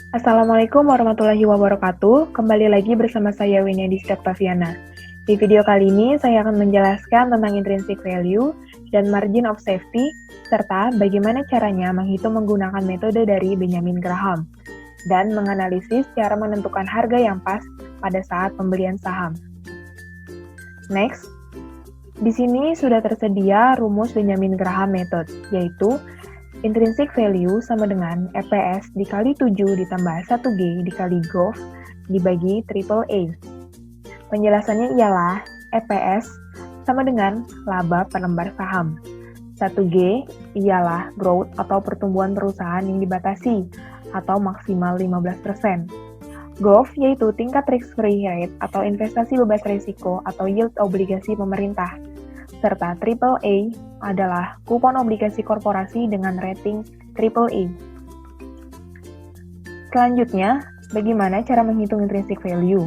Assalamualaikum warahmatullahi wabarakatuh. Kembali lagi bersama saya Winia Oktaviana. Di video kali ini saya akan menjelaskan tentang intrinsic value dan margin of safety serta bagaimana caranya menghitung menggunakan metode dari Benjamin Graham dan menganalisis cara menentukan harga yang pas pada saat pembelian saham. Next, di sini sudah tersedia rumus Benjamin Graham method, yaitu intrinsic value sama dengan EPS dikali 7 ditambah 1G dikali GOV dibagi triple A. Penjelasannya ialah EPS sama dengan laba per lembar saham. 1G ialah growth atau pertumbuhan perusahaan yang dibatasi atau maksimal 15%. GOV yaitu tingkat risk-free rate atau investasi bebas risiko atau yield obligasi pemerintah. Serta triple A adalah kupon obligasi korporasi dengan rating triple A. Selanjutnya, bagaimana cara menghitung intrinsic value?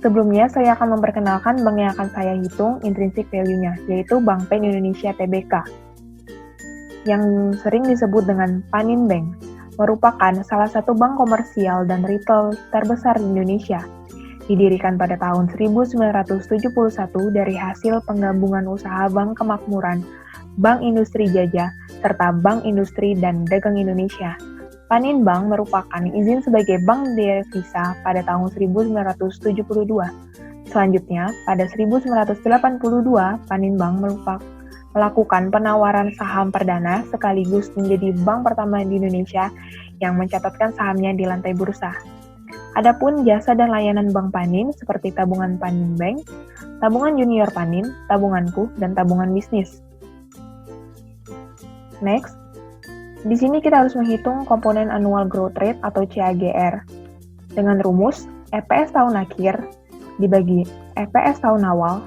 Sebelumnya, saya akan memperkenalkan bank yang akan saya hitung intrinsic value-nya, yaitu Bank Pen Indonesia Tbk, yang sering disebut dengan Panin Bank, merupakan salah satu bank komersial dan retail terbesar di Indonesia. Didirikan pada tahun 1971 dari hasil penggabungan usaha Bank Kemakmuran, Bank Industri Jajah, serta Bank Industri dan Dagang Indonesia. Panin Bank merupakan izin sebagai bank devisa pada tahun 1972. Selanjutnya, pada 1982, Panin Bank melakukan penawaran saham perdana sekaligus menjadi bank pertama di Indonesia yang mencatatkan sahamnya di lantai bursa. Adapun jasa dan layanan Bank Panin seperti tabungan Panin Bank, tabungan junior Panin, tabunganku, dan tabungan bisnis. Next, di sini kita harus menghitung komponen annual growth rate atau CAGR dengan rumus EPS tahun akhir dibagi EPS tahun awal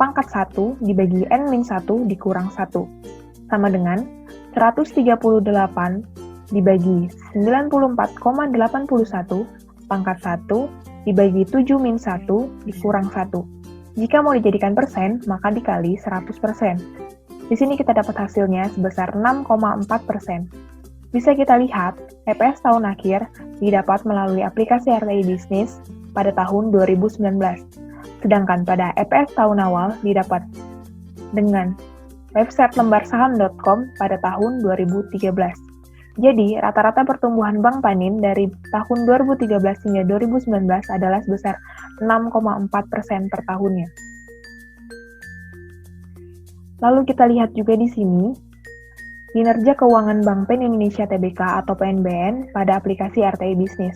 pangkat 1 dibagi N-1 dikurang 1 sama dengan 138 dibagi 94,81 pangkat 1 dibagi 7-1 dikurang 1. Jika mau dijadikan persen, maka dikali 100%. Di sini kita dapat hasilnya sebesar 6,4%. Bisa kita lihat, EPS tahun akhir didapat melalui aplikasi RTI Bisnis pada tahun 2019. Sedangkan pada EPS tahun awal didapat dengan website lembarsaham.com pada tahun 2013. Jadi, rata-rata pertumbuhan Bank Panin dari tahun 2013 hingga 2019 adalah sebesar 6,4% per tahunnya. Lalu kita lihat juga di sini, kinerja keuangan Bank Pen Indonesia Tbk atau PNBN pada aplikasi RTI Bisnis.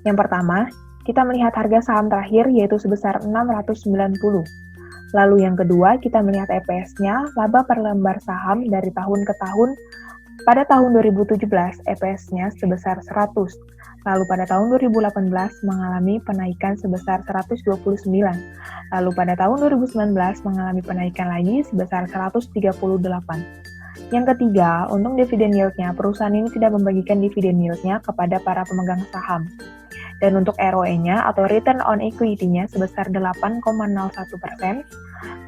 Yang pertama, kita melihat harga saham terakhir yaitu sebesar 690. Lalu yang kedua, kita melihat EPS-nya, laba per lembar saham dari tahun ke tahun. Pada tahun 2017, EPS-nya sebesar 100, lalu pada tahun 2018 mengalami penaikan sebesar 129, lalu pada tahun 2019 mengalami penaikan lagi sebesar 138. Yang ketiga, untuk dividen yield-nya, perusahaan ini tidak membagikan dividen yield-nya kepada para pemegang saham. Dan untuk ROE-nya atau return on equity-nya sebesar 8,01%,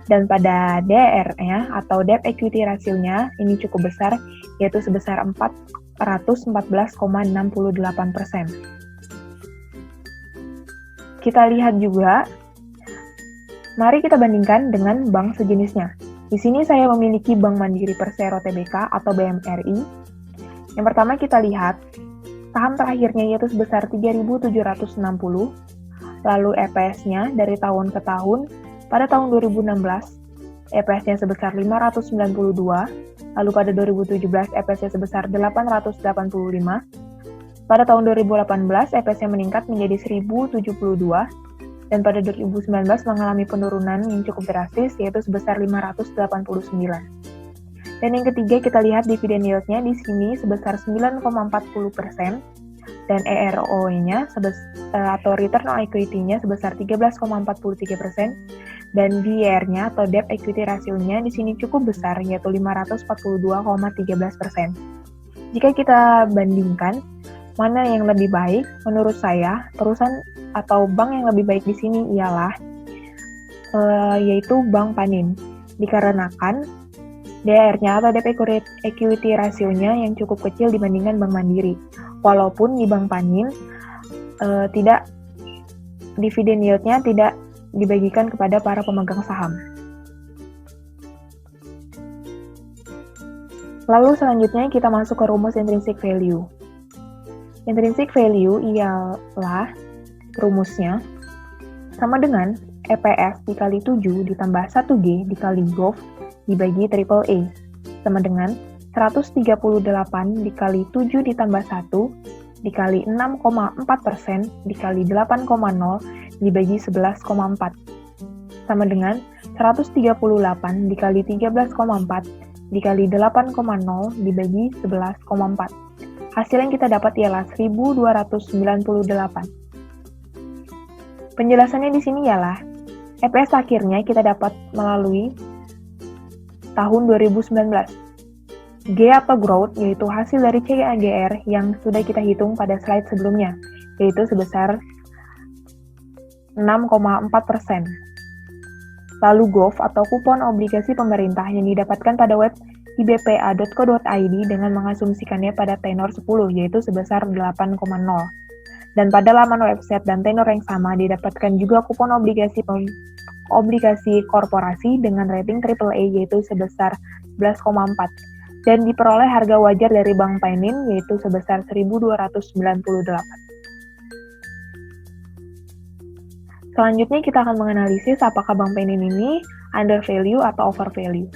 dan pada DR-nya atau debt equity ratio-nya ini cukup besar, yaitu sebesar 414,68%. Kita lihat juga, mari kita bandingkan dengan bank sejenisnya. Di sini saya memiliki Bank Mandiri Persero Tbk atau BMRI. Yang pertama kita lihat, saham terakhirnya yaitu sebesar 3.760, lalu EPS-nya dari tahun ke tahun. Pada tahun 2016, EPS-nya sebesar 592, lalu pada 2017 EPS-nya sebesar 885, pada tahun 2018 EPS-nya meningkat menjadi 1072, dan pada 2019 mengalami penurunan yang cukup drastis yaitu sebesar 589. Dan yang ketiga kita lihat dividen yield-nya di sini sebesar 9,40%, dan EROE-nya atau return on equity-nya sebesar 13,43%, dan DER-nya atau debt equity ratio-nya di sini cukup besar yaitu 542,13%. Jika kita bandingkan mana yang lebih baik, menurut saya perusahaan atau bank yang lebih baik di sini ialah yaitu Bank Panin, dikarenakan DR-nya atau debt equity ratio-nya yang cukup kecil dibandingkan Bank Mandiri. Walaupun di Bank Panin tidak dividen yield-nya tidak dibagikan kepada para pemegang saham. Lalu selanjutnya kita masuk ke rumus intrinsic value. Intrinsic value ialah rumusnya sama dengan EPS dikali 7 ditambah 1G dikali GOV dibagi AAA sama dengan 138 dikali 7 ditambah 1 dikali 6,4% dikali 8,0 dibagi 11,4 sama dengan 138 dikali 13,4 dikali 8,0 dibagi 11,4. Hasil yang kita dapat ialah 1298. Penjelasannya di sini ialah EPS akhirnya kita dapat melalui tahun 2019. G atau growth yaitu hasil dari CAGR yang sudah kita hitung pada slide sebelumnya, yaitu sebesar 6,4%. Lalu GOV atau kupon obligasi pemerintah yang didapatkan pada web ibpa.co.id dengan mengasumsikannya pada tenor 10, yaitu sebesar 8,0. Dan pada laman website dan tenor yang sama didapatkan juga kupon obligasi korporasi dengan rating AAA yaitu sebesar 11,4. Dan diperoleh harga wajar dari Bank Panin yaitu sebesar 1.298. Selanjutnya kita akan menganalisis apakah Bank Panin ini under value atau over value.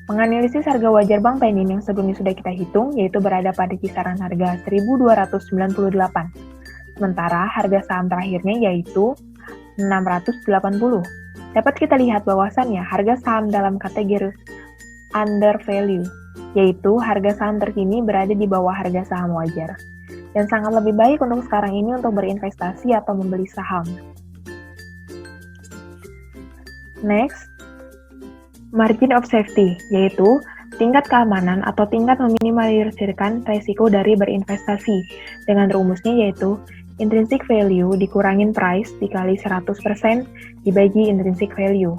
Menganalisis harga wajar Bank Panin yang sebelumnya sudah kita hitung yaitu berada pada kisaran harga 1.298. Sementara harga saham terakhirnya yaitu 680. Dapat kita lihat bahwasannya harga saham dalam kategori under value, yaitu harga saham terkini berada di bawah harga saham wajar. Dan sangat lebih baik untuk sekarang ini untuk berinvestasi atau membeli saham. Next, margin of safety, yaitu tingkat keamanan atau tingkat meminimalisirkan resiko dari berinvestasi. Dengan rumusnya yaitu intrinsic value dikurangin price dikali 100% dibagi intrinsic value.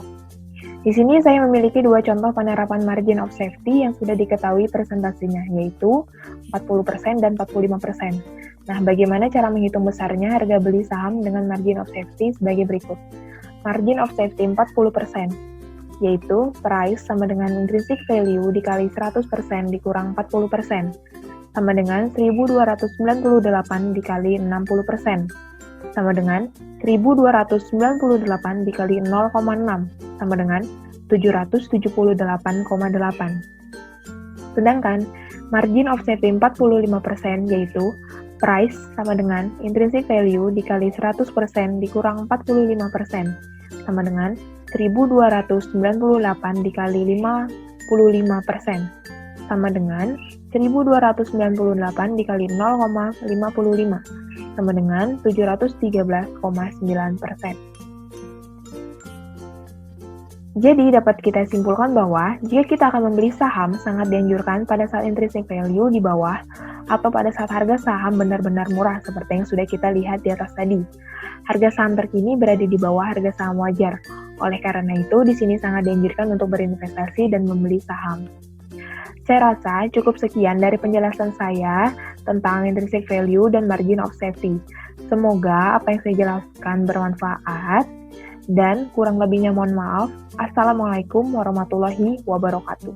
Di sini saya memiliki dua contoh penerapan margin of safety yang sudah diketahui presentasinya, yaitu 40% dan 45%. Nah, bagaimana cara menghitung besarnya harga beli saham dengan margin of safety sebagai berikut. Margin of safety 40%, yaitu price sama dengan intrinsic value dikali 100% dikurang 40%, sama dengan 1.298 dikali 60%, sama dengan 1.298 dikali 0,6, sama dengan 778,8. Sedangkan margin of safety 45% yaitu price sama dengan intrinsic value dikali 100% dikurang 45%, sama dengan 1.298 dikali 55%, sama dengan 1.298 dikali 0,55, sama dengan 713,9%. Jadi, dapat kita simpulkan bahwa jika kita akan membeli saham, sangat dianjurkan pada saat intrinsic value di bawah atau pada saat harga saham benar-benar murah seperti yang sudah kita lihat di atas tadi. Harga saham terkini berada di bawah harga saham wajar. Oleh karena itu, di sini sangat dianjurkan untuk berinvestasi dan membeli saham. Saya rasa cukup sekian dari penjelasan saya tentang intrinsic value dan margin of safety. Semoga apa yang saya jelaskan bermanfaat. Dan kurang lebihnya mohon maaf. Assalamualaikum warahmatullahi wabarakatuh.